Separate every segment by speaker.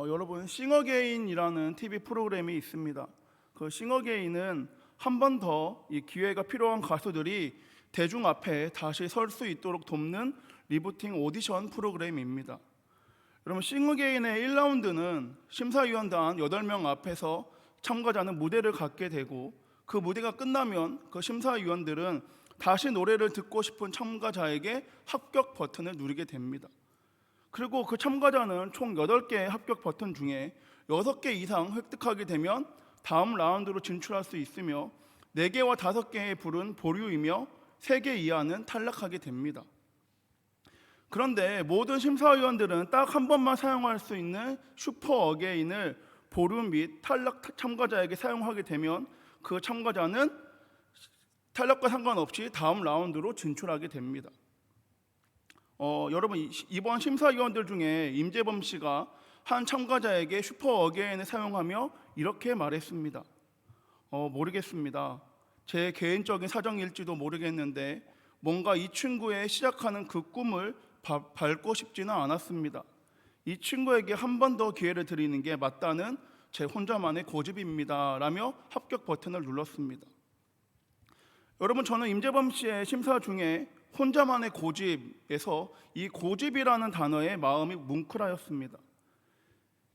Speaker 1: 여러분, 싱어게인이라는 TV 프로그램이 있습니다. 그 싱어게인은 한 번 더 이 기회가 필요한 가수들이 대중 앞에 다시 설 수 있도록 돕는 리부팅 오디션 프로그램입니다. 여러분, 싱어게인의 1라운드는 심사위원단 8명 앞에서 참가자는 무대를 갖게 되고, 그 무대가 끝나면 그 심사위원들은 다시 노래를 듣고 싶은 참가자에게 합격 버튼을 누르게 됩니다. 그리고 그 참가자는 총 8개의 합격 버튼 중에 6개 이상 획득하게 되면 다음 라운드로 진출할 수 있으며, 4개와 5개의 불은 보류이며 3개 이하는 탈락하게 됩니다. 그런데 모든 심사위원들은 딱 한 번만 사용할 수 있는 슈퍼 어게인을 보류 및 탈락 참가자에게 사용하게 되면 그 참가자는 탈락과 상관없이 다음 라운드로 진출하게 됩니다. 여러분, 이번 심사위원들 중에 임재범 씨가 한 참가자에게 슈퍼 어게인을 사용하며 이렇게 말했습니다. 모르겠습니다. 제 개인적인 사정일지도 모르겠는데 뭔가 이 친구의 시작하는 그 꿈을 밟고 싶지는 않았습니다. 이 친구에게 한 번 더 기회를 드리는 게 맞다는 제 혼자만의 고집입니다 라며 합격 버튼을 눌렀습니다. 여러분, 저는 임재범 씨의 심사 중에 혼자만의 고집에서 이 고집이라는 단어에 마음이 뭉클하였습니다.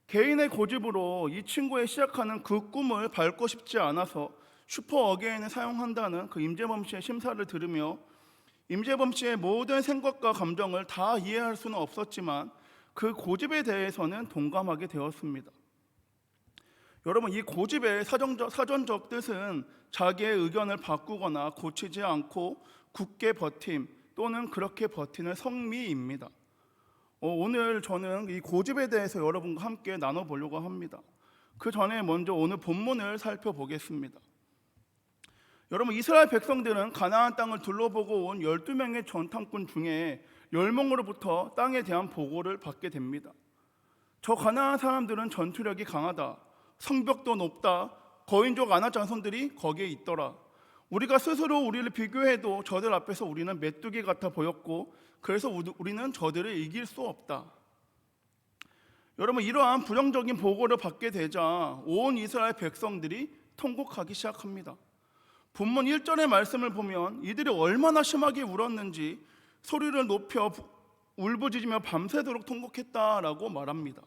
Speaker 1: 개인의 고집으로 이 친구의 시작하는 그 꿈을 밟고 싶지 않아서 슈퍼 어게인을 사용한다는 그 임재범 씨의 심사를 들으며 임재범 씨의 모든 생각과 감정을 다 이해할 수는 없었지만 그 고집에 대해서는 동감하게 되었습니다. 여러분, 이 고집의 사전적 뜻은 자기의 의견을 바꾸거나 고치지 않고 굳게 버팀 또는 그렇게 버티는 성미입니다. 오늘 저는 이 고집에 대해서 여러분과 함께 나눠보려고 합니다. 그 전에 먼저 오늘 본문을 살펴보겠습니다. 여러분, 이스라엘 백성들은 가나안 땅을 둘러보고 온 12명의 전탐꾼 중에 10명으로부터 땅에 대한 보고를 받게 됩니다. 저 가나안 사람들은 전투력이 강하다, 성벽도 높다, 거인족 아낙 자손들이 거기에 있더라. 우리가 스스로 우리를 비교해도 저들 앞에서 우리는 메뚜기 같아 보였고 그래서 우리는 저들을 이길 수 없다. 여러분, 이러한 부정적인 보고를 받게 되자 온 이스라엘 백성들이 통곡하기 시작합니다. 본문 1절의 말씀을 보면 이들이 얼마나 심하게 울었는지 소리를 높여 울부짖으며 밤새도록 통곡했다라고 말합니다.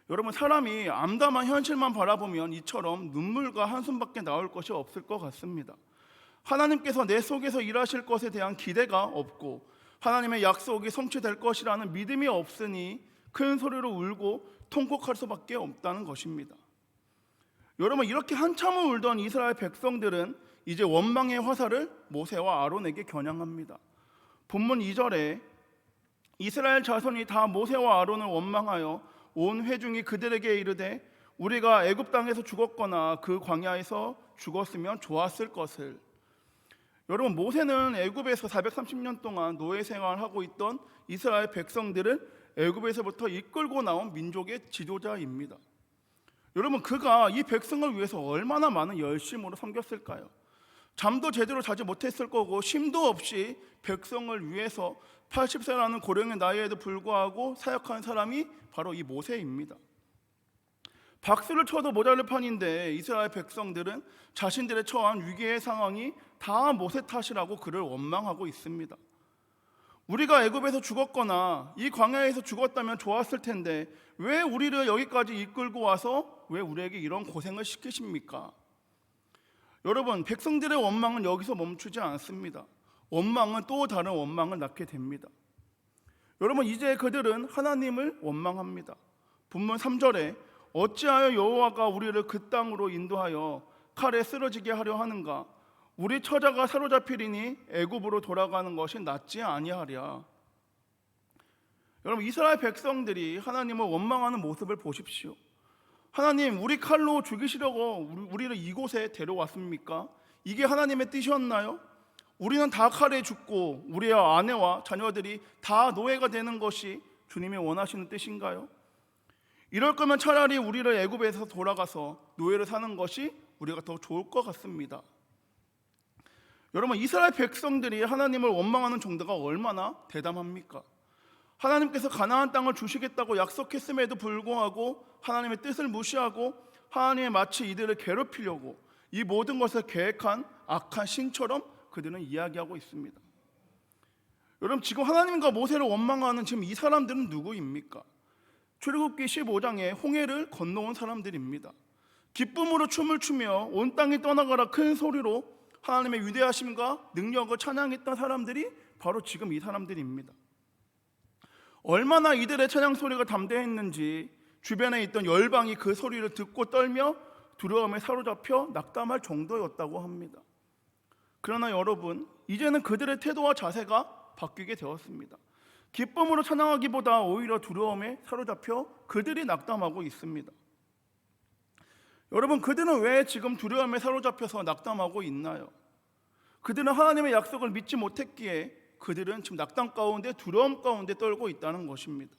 Speaker 1: 여러분, 사람이 암담한 현실만 바라보면 이처럼 눈물과 한숨밖에 나올 것이 없을 것 같습니다. 하나님께서 내 속에서 일하실 것에 대한 기대가 없고 하나님의 약속이 성취될 것이라는 믿음이 없으니 큰 소리로 울고 통곡할 수밖에 없다는 것입니다. 여러분, 이렇게 한참을 울던 이스라엘 백성들은 이제 원망의 화살을 모세와 아론에게 겨냥합니다. 본문 2절에 이스라엘 자손이 다 모세와 아론을 원망하여 온 회중이 그들에게 이르되 우리가 애굽 땅에서 죽었거나 그 광야에서 죽었으면 좋았을 것을. 여러분, 모세는 애굽에서 430년 동안 노예 생활을 하고 있던 이스라엘 백성들을 애굽에서부터 이끌고 나온 민족의 지도자입니다. 여러분, 그가 이 백성을 위해서 얼마나 많은 열심으로 섬겼을까요? 잠도 제대로 자지 못했을 거고 쉼도 없이 백성을 위해서 80세라는 고령의 나이에도 불구하고 사역한 사람이 바로 이 모세입니다. 박수를 쳐도 모자랄 판인데 이스라엘 백성들은 자신들의 처한 위기의 상황이 다 모세 탓이라고 그를 원망하고 있습니다. 우리가 애굽에서 죽었거나 이 광야에서 죽었다면 좋았을 텐데 왜 우리를 여기까지 이끌고 와서 왜 우리에게 이런 고생을 시키십니까? 여러분, 백성들의 원망은 여기서 멈추지 않습니다. 원망은 또 다른 원망을 낳게 됩니다. 여러분, 이제 그들은 하나님을 원망합니다. 본문 3절에 어찌하여 여호와가 우리를 그 땅으로 인도하여 칼에 쓰러지게 하려 하는가? 우리 처자가 사로잡히리니 애굽으로 돌아가는 것이 낫지 아니하랴. 여러분, 이스라엘 백성들이 하나님을 원망하는 모습을 보십시오. 하나님, 우리 칼로 죽이시려고 우리를 이곳에 데려왔습니까? 이게 하나님의 뜻이었나요? 우리는 다 칼에 죽고 우리의 아내와 자녀들이 다 노예가 되는 것이 주님이 원하시는 뜻인가요? 이럴 거면 차라리 우리를 애굽에서 돌아가서 노예를 사는 것이 우리가 더 좋을 것 같습니다. 여러분, 이스라엘 백성들이 하나님을 원망하는 정도가 얼마나 대담합니까? 하나님께서 가나안 땅을 주시겠다고 약속했음에도 불구하고 하나님의 뜻을 무시하고 하나님의 마치 이들을 괴롭히려고 이 모든 것을 계획한 악한 신처럼 그들은 이야기하고 있습니다. 여러분, 지금 하나님과 모세를 원망하는 지금 이 사람들은 누구입니까? 출애굽기 15장에 홍해를 건너온 사람들입니다. 기쁨으로 춤을 추며 온 땅이 떠나가라 큰 소리로 하나님의 위대하심과 능력을 찬양했던 사람들이 바로 지금 이 사람들입니다. 얼마나 이들의 찬양 소리가 담대했는지 주변에 있던 열방이 그 소리를 듣고 떨며 두려움에 사로잡혀 낙담할 정도였다고 합니다. 그러나 여러분, 이제는 그들의 태도와 자세가 바뀌게 되었습니다. 기쁨으로 찬양하기보다 오히려 두려움에 사로잡혀 그들이 낙담하고 있습니다. 여러분, 그들은 왜 지금 두려움에 사로잡혀서 낙담하고 있나요? 그들은 하나님의 약속을 믿지 못했기에 그들은 지금 낙담 가운데 두려움 가운데 떨고 있다는 것입니다.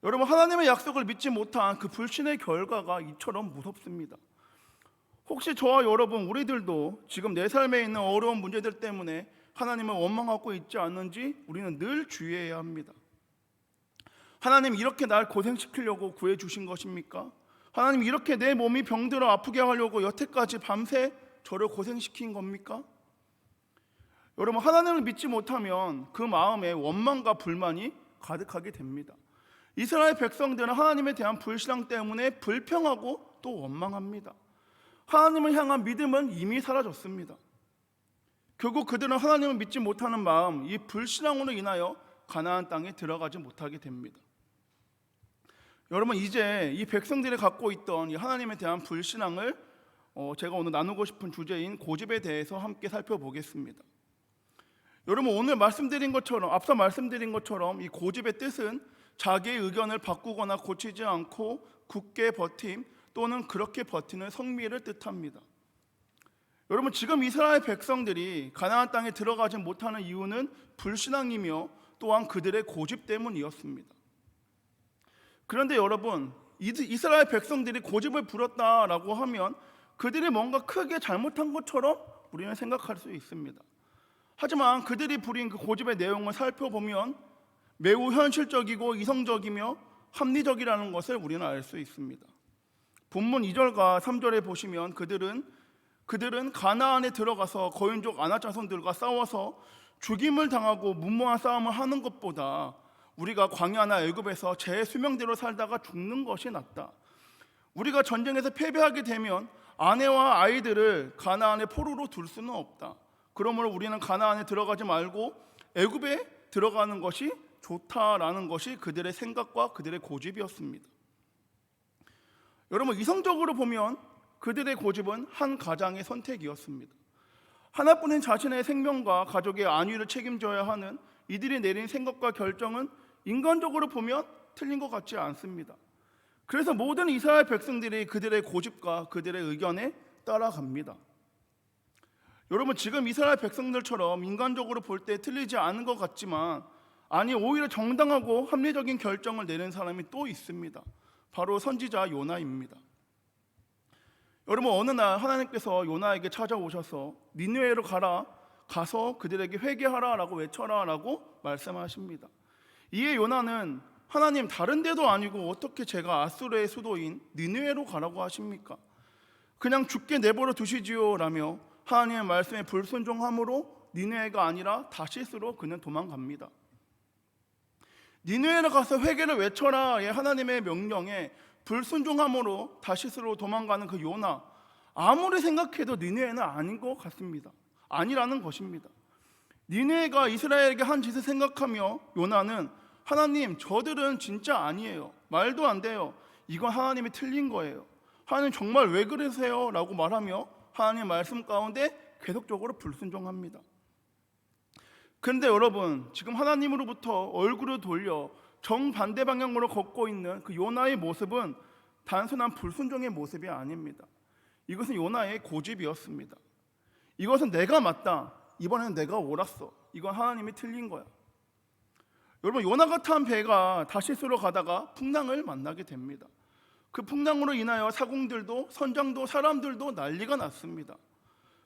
Speaker 1: 여러분, 하나님의 약속을 믿지 못한 그 불신의 결과가 이처럼 무섭습니다. 혹시 저와 여러분, 우리들도 지금 내 삶에 있는 어려운 문제들 때문에 하나님을 원망하고 있지 않는지 우리는 늘 주의해야 합니다. 하나님, 이렇게 날 고생시키려고 구해주신 것입니까? 하나님, 이렇게 내 몸이 병들어 아프게 하려고 여태까지 밤새 저를 고생시킨 겁니까? 여러분, 하나님을 믿지 못하면 그 마음에 원망과 불만이 가득하게 됩니다. 이스라엘 백성들은 하나님에 대한 불신앙 때문에 불평하고 또 원망합니다. 하나님을 향한 믿음은 이미 사라졌습니다. 결국 그들은 하나님을 믿지 못하는 마음, 이 불신앙으로 인하여 가나안 땅에 들어가지 못하게 됩니다. 여러분, 이제 이 백성들이 갖고 있던 이 하나님에 대한 불신앙을 제가 오늘 나누고 싶은 주제인 고집에 대해서 함께 살펴보겠습니다. 여러분, 오늘 앞서 말씀드린 것처럼 이 고집의 뜻은 자기의 의견을 바꾸거나 고치지 않고 굳게 버팀 또는 그렇게 버티는 성미를 뜻합니다. 여러분, 지금 이스라엘 백성들이 가나안 땅에 들어가지 못하는 이유는 불신앙이며 또한 그들의 고집 때문이었습니다. 그런데 여러분, 이스라엘 백성들이 고집을 부렸다라고 하면 그들이 뭔가 크게 잘못한 것처럼 우리는 생각할 수 있습니다. 하지만 그들이 부린 그 고집의 내용을 살펴보면 매우 현실적이고 이성적이며 합리적이라는 것을 우리는 알 수 있습니다. 본문 2절과 3절에 보시면 그들은 가나안에 들어가서 거인족 아낙 자손들과 싸워서 죽임을 당하고 무모한 싸움을 하는 것보다 우리가 광야나 애굽에서 제 수명대로 살다가 죽는 것이 낫다. 우리가 전쟁에서 패배하게 되면 아내와 아이들을 가나안의 포로로 둘 수는 없다. 그러므로 우리는 가나안에 들어가지 말고 애굽에 들어가는 것이 좋다라는 것이 그들의 생각과 그들의 고집이었습니다. 여러분, 이성적으로 보면 그들의 고집은 한 가장의 선택이었습니다. 하나뿐인 자신의 생명과 가족의 안위를 책임져야 하는 이들이 내린 생각과 결정은 인간적으로 보면 틀린 것 같지 않습니다. 그래서 모든 이스라엘 백성들이 그들의 고집과 그들의 의견에 따라갑니다. 여러분, 지금 이스라엘 백성들처럼 인간적으로 볼 때 틀리지 않은 것 같지만 오히려 정당하고 합리적인 결정을 내는 사람이 또 있습니다. 바로 선지자 요나입니다. 여러분, 어느 날 하나님께서 요나에게 찾아오셔서 니느웨로 가서 그들에게 회개하라라고 외쳐라라고 말씀하십니다. 이에 요나는 하나님, 다른 데도 아니고 어떻게 제가 아수르의 수도인 니느웨로 가라고 하십니까? 그냥 죽게 내버려 두시지요 라며 하나님의 말씀에 불순종함으로 니느웨가 아니라 다시스로 그는 도망갑니다. 니느웨로 가서 회개를 외쳐라의 하나님의 명령에 불순종함으로 다시스로 도망가는 그 요나, 아무리 생각해도 니느웨는 아닌 것 같습니다. 아니라는 것입니다. 니느웨가 이스라엘에게 한 짓을 생각하며 요나는 하나님, 저들은 진짜 아니에요. 말도 안 돼요. 이건 하나님이 틀린 거예요. 하나님, 정말 왜 그러세요? 라고 말하며 하나님의 말씀 가운데 계속적으로 불순종합니다. 그런데 여러분, 지금 하나님으로부터 얼굴을 돌려 정반대 방향으로 걷고 있는 그 요나의 모습은 단순한 불순종의 모습이 아닙니다. 이것은 요나의 고집이었습니다. 이것은 내가 맞다. 이번에는 내가 옳았어. 이건 하나님이 틀린 거야. 여러분, 요나가 탄 배가 다시스로 가다가 풍랑을 만나게 됩니다. 그 풍랑으로 인하여 사공들도 선장도 사람들도 난리가 났습니다.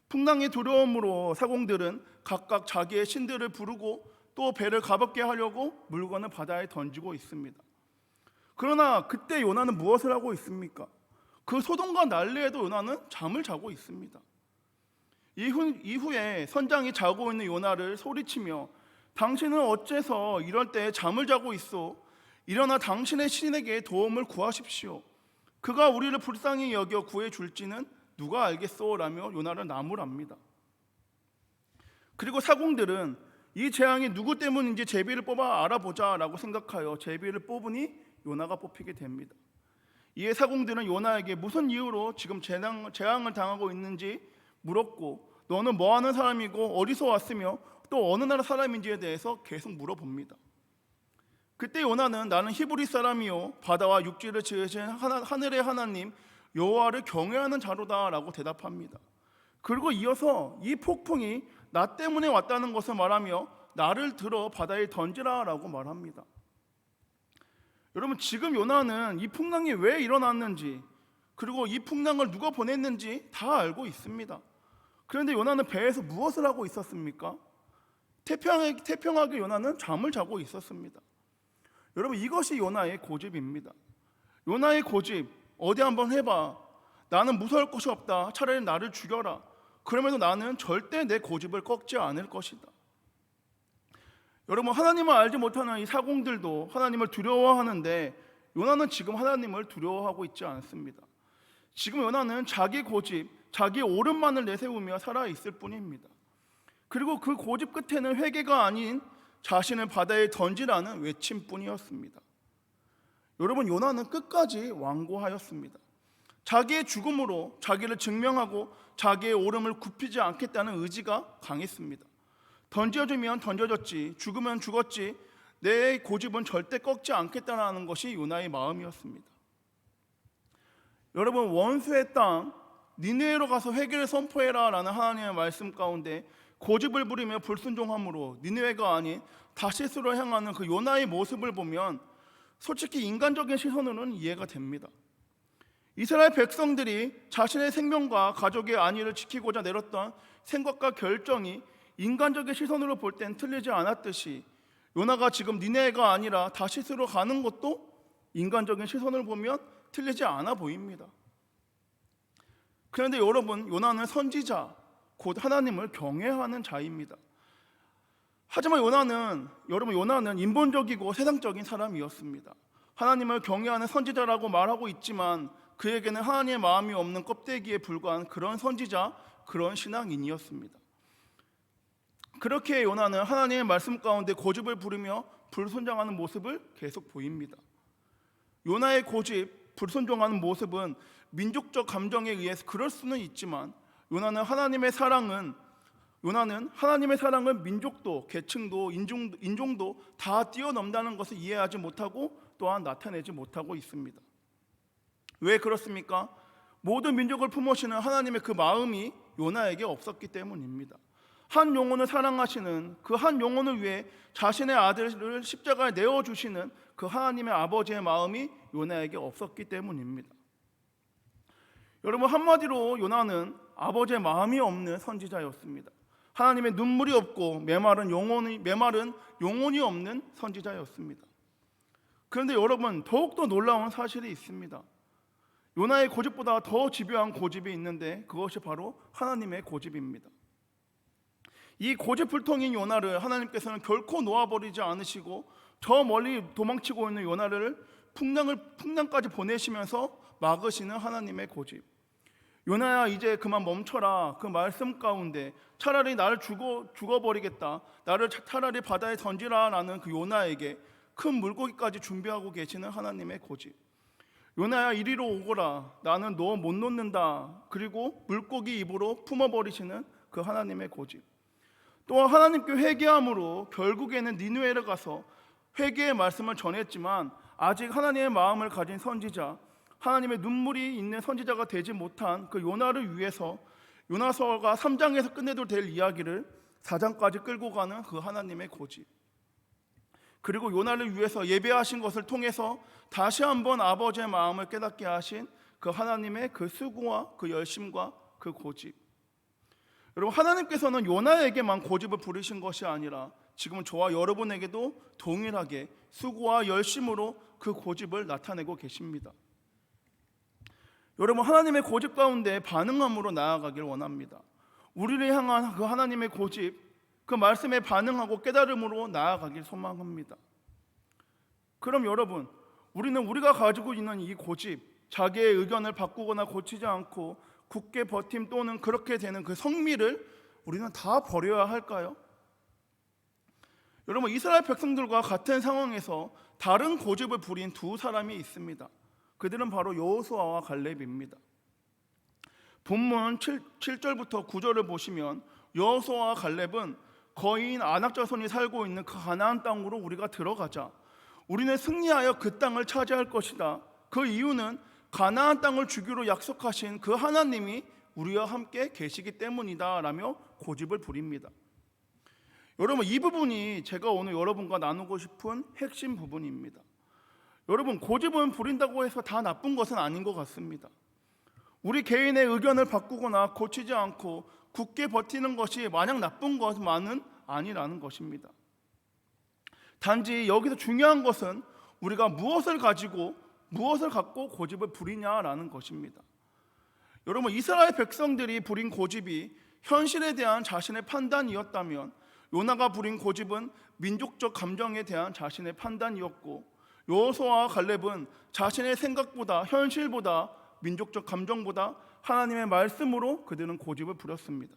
Speaker 1: 풍랑의 두려움으로 사공들은 각각 자기의 신들을 부르고 또 배를 가볍게 하려고 물건을 바다에 던지고 있습니다. 그러나 그때 요나는 무엇을 하고 있습니까? 그 소동과 난리에도 요나는 잠을 자고 있습니다. 이후에 선장이 자고 있는 요나를 소리치며 당신은 어째서 이럴 때 잠을 자고 있소? 일어나 당신의 신에게 도움을 구하십시오. 그가 우리를 불쌍히 여겨 구해줄지는 누가 알겠소? 라며 요나를 나무랍니다. 그리고 사공들은 이 재앙이 누구 때문인지 제비를 뽑아 알아보자 라고 생각하여 제비를 뽑으니 요나가 뽑히게 됩니다. 이에 사공들은 요나에게 무슨 이유로 지금 재앙을 당하고 있는지 물었고, 너는 뭐하는 사람이고 어디서 왔으며 또 어느 나라 사람인지에 대해서 계속 물어봅니다. 그때 요나는 나는 히브리 사람이요 바다와 육지를 지으신 하늘의 하나님 여호와를 경외하는 자로다 라고 대답합니다. 그리고 이어서 이 폭풍이 나 때문에 왔다는 것을 말하며 나를 들어 바다에 던지라 라고 말합니다. 여러분, 지금 요나는 이 풍랑이 왜 일어났는지, 그리고 이 풍랑을 누가 보냈는지 다 알고 있습니다. 그런데 요나는 배에서 무엇을 하고 있었습니까? 태평하게 요나는 잠을 자고 있었습니다. 여러분, 이것이 요나의 고집입니다. 요나의 고집, 어디 한번 해봐. 나는 무서울 것이 없다. 차라리 나를 죽여라. 그럼에도 나는 절대 내 고집을 꺾지 않을 것이다. 여러분, 하나님을 알지 못하는 이 사공들도 하나님을 두려워하는데 요나는 지금 하나님을 두려워하고 있지 않습니다. 지금 요나는 자기 고집, 자기 옳음만을 내세우며 살아있을 뿐입니다. 그리고 그 고집 끝에는 회개가 아닌 자신을 바다에 던지라는 외침뿐이었습니다. 여러분, 요나는 끝까지 완고하였습니다. 자기의 죽음으로 자기를 증명하고 자기의 옳음을 굽히지 않겠다는 의지가 강했습니다. 던져주면 던져졌지, 죽으면 죽었지, 내 고집은 절대 꺾지 않겠다는 것이 요나의 마음이었습니다. 여러분, 원수의 땅 니느웨로 가서 회개를 선포해라 라는 하나님의 말씀 가운데 고집을 부리며 불순종함으로 니느웨가 아닌 다시스로 향하는 그 요나의 모습을 보면 솔직히 인간적인 시선으로는 이해가 됩니다. 이스라엘 백성들이 자신의 생명과 가족의 안위를 지키고자 내렸던 생각과 결정이 인간적인 시선으로 볼 땐 틀리지 않았듯이 요나가 지금 니느웨가 아니라 다시스로 가는 것도 인간적인 시선을 보면 틀리지 않아 보입니다. 그런데 여러분, 요나는 선지자, 곧 하나님을 경외하는 자입니다. 하지만 요나는 인본적이고 세상적인 사람이었습니다. 하나님을 경외하는 선지자라고 말하고 있지만 그에게는 하나님의 마음이 없는 껍데기에 불과한 그런 선지자, 그런 신앙인이었습니다. 그렇게 요나는 하나님의 말씀 가운데 고집을 부리며 불순종하는 모습을 계속 보입니다. 요나의 고집, 불순종하는 모습은 민족적 감정에 의해서 그럴 수는 있지만 요나는 하나님의 사랑을 민족도, 계층도, 인종도 다 뛰어넘다는 것을 이해하지 못하고 또한 나타내지 못하고 있습니다. 왜 그렇습니까? 모든 민족을 품으시는 하나님의 그 마음이 요나에게 없었기 때문입니다. 한 영혼을 사랑하시는, 그 한 영혼을 위해 자신의 아들을 십자가에 내어주시는 그 하나님의 아버지의 마음이 요나에게 없었기 때문입니다. 여러분, 한마디로 요나는 아버지의 마음이 없는 선지자였습니다. 하나님의 눈물이 없고 메마른 영혼이 없는 선지자였습니다. 그런데 여러분, 더욱더 놀라운 사실이 있습니다. 요나의 고집보다 더 집요한 고집이 있는데 그것이 바로 하나님의 고집입니다. 이 고집불통인 요나를 하나님께서는 결코 놓아버리지 않으시고 저 멀리 도망치고 있는 요나를 풍랑까지 보내시면서 막으시는 하나님의 고집. 요나야, 이제 그만 멈춰라. 그 말씀 가운데 차라리 나를 죽어버리겠다, 나를 차라리 바다에 던지라라는 그 요나에게 큰 물고기까지 준비하고 계시는 하나님의 고집. 요나야, 이리로 오거라. 나는 너 못 놓는다. 그리고 물고기 입으로 품어버리시는 그 하나님의 고집. 또한 하나님께 회개함으로 결국에는 니느웨를 가서 회개의 말씀을 전했지만 아직 하나님의 마음을 가진 선지자, 하나님의 눈물이 있는 선지자가 되지 못한 그 요나를 위해서 요나서가 3장에서 끝내도 될 이야기를 4장까지 끌고 가는 그 하나님의 고집. 그리고 요나를 위해서 예배하신 것을 통해서 다시 한번 아버지의 마음을 깨닫게 하신 그 하나님의 그 수고와 그 열심과 그 고집. 여러분, 하나님께서는 요나에게만 고집을 부리신 것이 아니라 지금은 저와 여러분에게도 동일하게 수고와 열심으로 그 고집을 나타내고 계십니다. 여러분, 하나님의 고집 가운데 반응함으로 나아가길 원합니다. 우리를 향한 그 하나님의 고집, 그 말씀에 반응하고 깨달음으로 나아가길 소망합니다. 그럼 여러분, 우리는 우리가 가지고 있는 이 고집, 자기의 의견을 바꾸거나 고치지 않고 굳게 버팀 또는 그렇게 되는 그 성미를 우리는 다 버려야 할까요? 여러분, 이스라엘 백성들과 같은 상황에서 다른 고집을 부린 두 사람이 있습니다. 그들은 바로 여호수아와 갈렙입니다. 본문 7절부터 9절을 보시면 여호수아와 갈렙은 거인 아낙 자손이 살고 있는 그 가나안 땅으로 우리가 들어가자 우리는 승리하여 그 땅을 차지할 것이다. 그 이유는 가나안 땅을 주기로 약속하신 그 하나님이 우리와 함께 계시기 때문이다 라며 고집을 부립니다. 여러분, 이 부분이 제가 오늘 여러분과 나누고 싶은 핵심 부분입니다. 여러분, 고집은 부린다고 해서 다 나쁜 것은 아닌 것 같습니다. 우리 개인의 의견을 바꾸거나 고치지 않고 굳게 버티는 것이 마냥 나쁜 것만은 아니라는 것입니다. 단지 여기서 중요한 것은 우리가 무엇을 갖고 고집을 부리냐라는 것입니다. 여러분, 이스라엘 백성들이 부린 고집이 현실에 대한 자신의 판단이었다면 요나가 부린 고집은 민족적 감정에 대한 자신의 판단이었고 여호수아와 갈렙은 자신의 생각보다 현실보다 민족적 감정보다 하나님의 말씀으로 그들은 고집을 부렸습니다.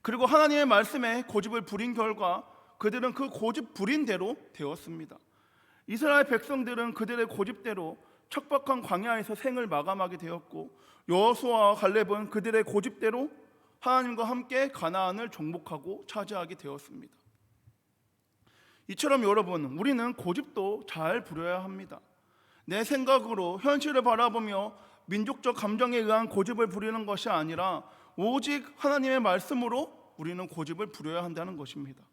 Speaker 1: 그리고 하나님의 말씀에 고집을 부린 결과 그들은 그 고집 부린 대로 되었습니다. 이스라엘 백성들은 그들의 고집대로 척박한 광야에서 생을 마감하게 되었고 여호수아와 갈렙은 그들의 고집대로 하나님과 함께 가나안을 정복하고 차지하게 되었습니다. 이처럼 여러분, 우리는 고집도 잘 부려야 합니다. 내 생각으로 현실을 바라보며 민족적 감정에 의한 고집을 부리는 것이 아니라 오직 하나님의 말씀으로 우리는 고집을 부려야 한다는 것입니다.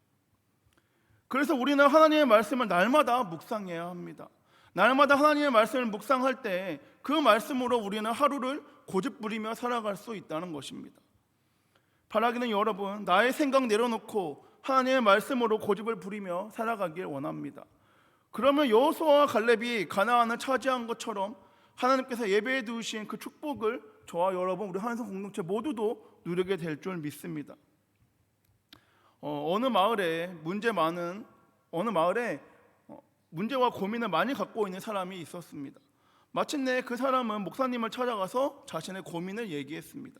Speaker 1: 그래서 우리는 하나님의 말씀을 날마다 묵상해야 합니다. 날마다 하나님의 말씀을 묵상할 때 그 말씀으로 우리는 하루를 고집 부리며 살아갈 수 있다는 것입니다. 바라기는 여러분, 나의 생각 내려놓고 하나님의 말씀으로 고집을 부리며 살아가길 원합니다. 그러면 여호수아와 갈렙이 가나안을 차지한 것처럼 하나님께서 예배해 두신 그 축복을 저와 여러분, 우리 한성 공동체 모두도 누리게 될 줄 믿습니다. 어느 마을에 문제와 고민을 많이 갖고 있는 사람이 있었습니다. 마침내 그 사람은 목사님을 찾아가서 자신의 고민을 얘기했습니다.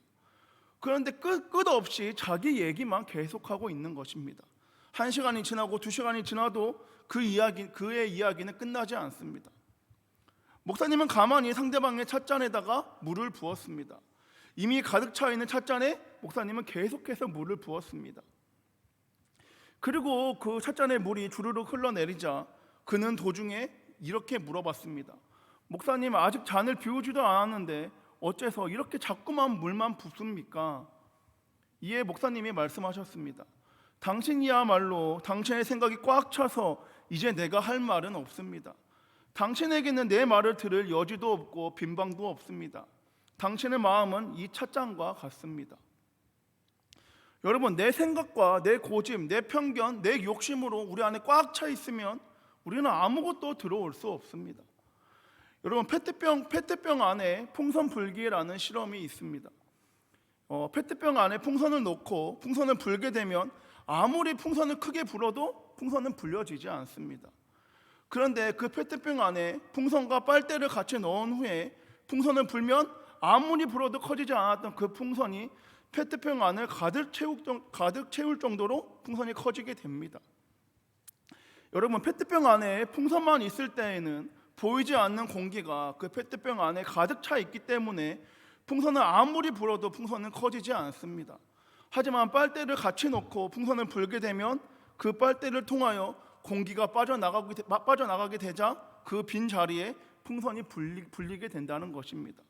Speaker 1: 그런데 끝없이 자기 얘기만 계속하고 있는 것입니다. 1시간이 지나고 2시간이 지나도 그의 이야기는 끝나지 않습니다. 목사님은 가만히 상대방의 찻잔에다가 물을 부었습니다. 이미 가득 차 있는 찻잔에 목사님은 계속해서 물을 부었습니다. 그리고 그 찻잔에 물이 주르륵 흘러내리자 그는 도중에 이렇게 물어봤습니다. 목사님, 아직 잔을 비우지도 않았는데 어째서 이렇게 자꾸만 물만 붓습니까? 이에 목사님이 말씀하셨습니다. 당신이야말로 당신의 생각이 꽉 차서 이제 내가 할 말은 없습니다. 당신에게는 내 말을 들을 여지도 없고 빈방도 없습니다. 당신의 마음은 이 찻잔과 같습니다. 여러분, 내 생각과 내 고집, 내 편견, 내 욕심으로 우리 안에 꽉 차 있으면 우리는 아무것도 들어올 수 없습니다. 여러분, 페트병 안에 풍선 불기라는 실험이 있습니다. 페트병 안에 풍선을 넣고 풍선을 불게 되면 아무리 풍선을 크게 불어도 풍선은 불려지지 않습니다. 그런데 그 페트병 안에 풍선과 빨대를 같이 넣은 후에 풍선을 불면 아무리 불어도 커지지 않았던 그 풍선이 페트병 안을 가득 채울 정도로 풍선이 커지게 됩니다. 여러분, 페트병 안에 풍선만 있을 때에는 보이지 않는 공기가 그 페트병 안에 가득 차 있기 때문에 풍선을 아무리 불어도 풍선은 커지지 않습니다. 하지만 빨대를 같이 넣고 풍선을 불게 되면 그 빨대를 통하여 공기가 빠져나가게 되자 그 빈 자리에 풍선이 불리게 된다는 것입니다.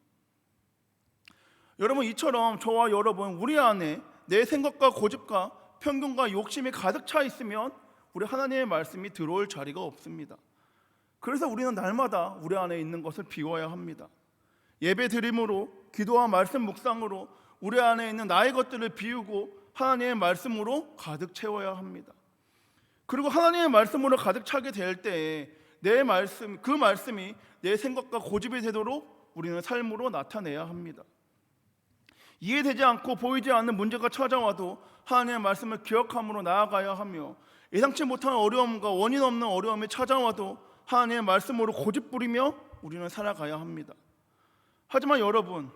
Speaker 1: 여러분, 이처럼 저와 여러분, 우리 안에 내 생각과 고집과 편견과 욕심이 가득 차 있으면 우리 하나님의 말씀이 들어올 자리가 없습니다. 그래서 우리는 날마다 우리 안에 있는 것을 비워야 합니다. 예배 드림으로, 기도와 말씀 묵상으로 우리 안에 있는 나의 것들을 비우고 하나님의 말씀으로 가득 채워야 합니다. 그리고 하나님의 말씀으로 가득 차게 될 때에 그 말씀이 내 생각과 고집이 되도록 우리는 삶으로 나타내야 합니다. 이해되지 않고 보이지 않는 문제가 찾아와도 하나님의 말씀을 기억함으로 나아가야 하며, 예상치 못한 어려움과 원인 없는 어려움이 찾아와도 하나님의 말씀으로 고집부리며 우리는 살아가야 합니다. 하지만 여러분,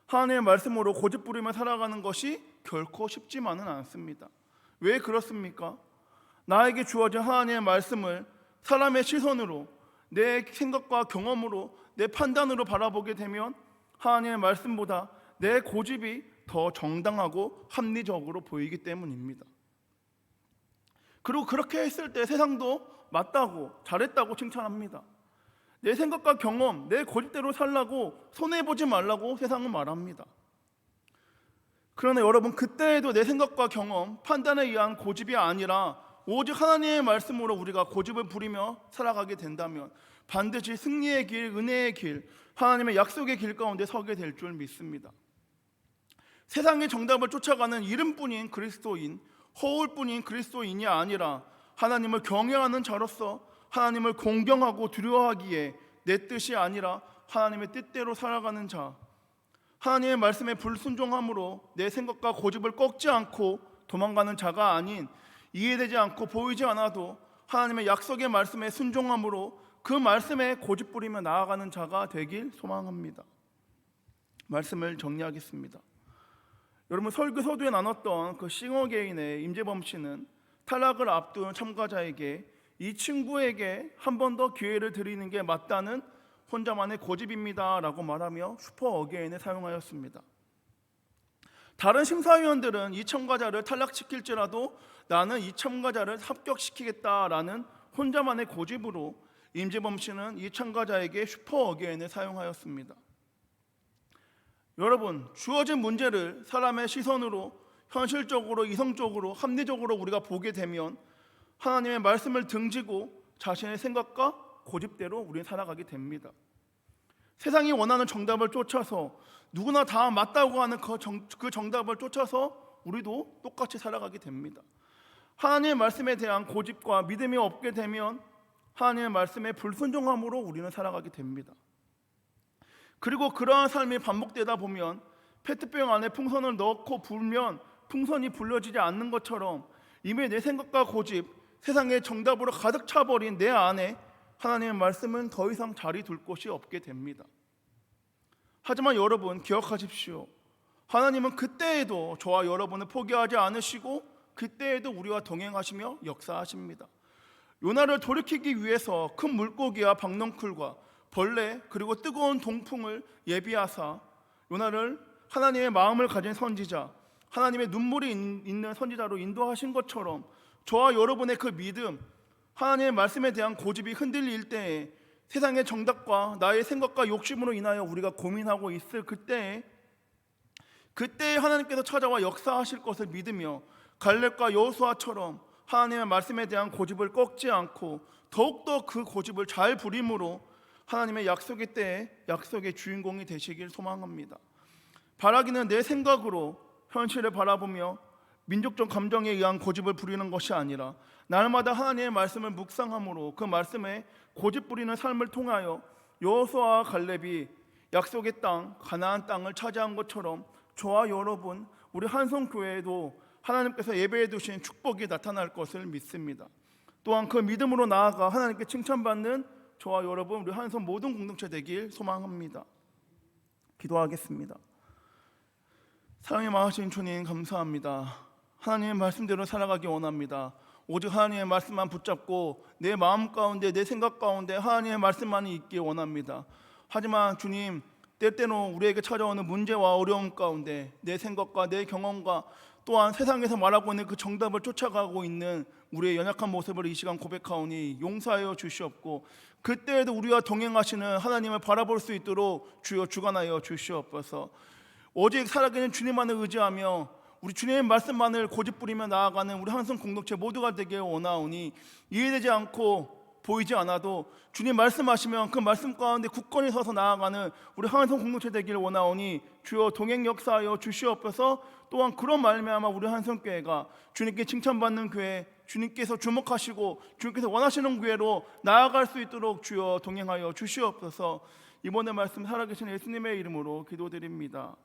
Speaker 1: 하나님의 말씀으로 고집부리며 살아가는 것이 결코 쉽지만은 않습니다. 왜 그렇습니까? 나에게 주어진 하나님의 말씀을 사람의 시선으로, 내 생각과 경험으로, 내 판단으로 바라보게 되면 하나님의 말씀보다 내 고집이 더 정당하고 합리적으로 보이기 때문입니다. 그리고 그렇게 했을 때 세상도 맞다고, 잘했다고 칭찬합니다. 내 생각과 경험, 내 고집대로 살라고, 손해보지 말라고 세상은 말합니다. 그러나 여러분, 그때에도 내 생각과 경험, 판단에 의한 고집이 아니라 오직 하나님의 말씀으로 우리가 고집을 부리며 살아가게 된다면 반드시 승리의 길, 은혜의 길, 하나님의 약속의 길 가운데 서게 될 줄 믿습니다. 세상의 정답을 쫓아가는 이름뿐인 그리스도인, 허울뿐인 그리스도인이 아니라 하나님을 경외하는 자로서 하나님을 공경하고 두려워하기에 내 뜻이 아니라 하나님의 뜻대로 살아가는 자, 하나님의 말씀에 불순종함으로 내 생각과 고집을 꺾지 않고 도망가는 자가 아닌, 이해되지 않고 보이지 않아도 하나님의 약속의 말씀에 순종함으로 그 말씀에 고집 부리며 나아가는 자가 되길 소망합니다. 말씀을 정리하겠습니다. 여러분, 설교 서두에 나눴던 그 싱어게인의 임재범 씨는 탈락을 앞둔 참가자에게 이 친구에게 한 번 더 기회를 드리는 게 맞다는 혼자만의 고집입니다 라고 말하며 슈퍼 어게인을 사용하였습니다. 다른 심사위원들은 이 참가자를 탈락시킬지라도 나는 이 참가자를 합격시키겠다라는 혼자만의 고집으로 임재범 씨는 이 참가자에게 슈퍼 어게인을 사용하였습니다. 여러분, 주어진 문제를 사람의 시선으로, 현실적으로, 이성적으로, 합리적으로 우리가 보게 되면 하나님의 말씀을 등지고 자신의 생각과 고집대로 우리는 살아가게 됩니다. 세상이 원하는 정답을 쫓아서, 누구나 다 맞다고 하는 그 정답을 쫓아서 우리도 똑같이 살아가게 됩니다. 하나님의 말씀에 대한 고집과 믿음이 없게 되면 하나님의 말씀에 불순종함으로 우리는 살아가게 됩니다. 그리고 그러한 삶이 반복되다 보면 페트병 안에 풍선을 넣고 불면 풍선이 불려지지 않는 것처럼 이미 내 생각과 고집, 세상의 정답으로 가득 차버린 내 안에 하나님의 말씀은 더 이상 자리 둘 곳이 없게 됩니다. 하지만 여러분, 기억하십시오. 하나님은 그때에도 저와 여러분을 포기하지 않으시고 그때에도 우리와 동행하시며 역사하십니다. 요나를 돌이키기 위해서 큰 물고기와 박넝쿨과 벌레 그리고 뜨거운 동풍을 예비하사 요나를 하나님의 마음을 가진 선지자, 하나님의 눈물이 있는 선지자로 인도하신 것처럼 저와 여러분의 그 믿음, 하나님의 말씀에 대한 고집이 흔들릴 때에 세상의 정답과 나의 생각과 욕심으로 인하여 우리가 고민하고 있을 그때에 하나님께서 찾아와 역사하실 것을 믿으며 갈렙과 여호수아처럼 하나님의 말씀에 대한 고집을 꺾지 않고 더욱더 그 고집을 잘 부림으로 하나님의 약속의 때에 약속의 주인공이 되시길 소망합니다. 바라기는 내 생각으로 현실을 바라보며 민족적 감정에 의한 고집을 부리는 것이 아니라 날마다 하나님의 말씀을 묵상함으로 그 말씀에 고집 부리는 삶을 통하여 여호수아와 갈렙이 약속의 땅, 가나안 땅을 차지한 것처럼 저와 여러분, 우리 한성교회에도 하나님께서 예배해 두신 축복이 나타날 것을 믿습니다. 또한 그 믿음으로 나아가 하나님께 칭찬받는 저와 여러분, 우리 한성 모든 공동체 되길 소망합니다. 기도하겠습니다. 사랑의 마하신 주님, 감사합니다. 하나님의 말씀대로 살아가기 원합니다. 오직 하나님의 말씀만 붙잡고 내 마음 가운데, 내 생각 가운데 하나님의 말씀만이 있길 원합니다. 하지만 주님, 때때로 우리에게 찾아오는 문제와 어려움 가운데 내 생각과 내 경험과 또한 세상에서 말하고 있는 그 정답을 쫓아가고 있는 우리의 연약한 모습을 이 시간 고백하오니 용서하여 주시옵고, 그때에도 우리와 동행하시는 하나님을 바라볼 수 있도록 주여 주관하여 주시옵소서. 오직 살아계신 주님만을 의지하며 우리 주님의 말씀만을 고집부리며 나아가는 우리 한성 공동체 모두가 되길 원하오니, 이해되지 않고 보이지 않아도 주님 말씀하시면 그 말씀 가운데 굳건히 서서 나아가는 우리 한성 공동체 되길 원하오니 주여 동행 역사하여 주시옵소서. 또한 그런 말미암아 우리 한성교회가 주님께 칭찬받는 교회, 주님께서 주목하시고 주님께서 원하시는 구애로 나아갈 수 있도록 주여 동행하여 주시옵소서. 이번에 말씀 살아계신 예수님의 이름으로 기도드립니다.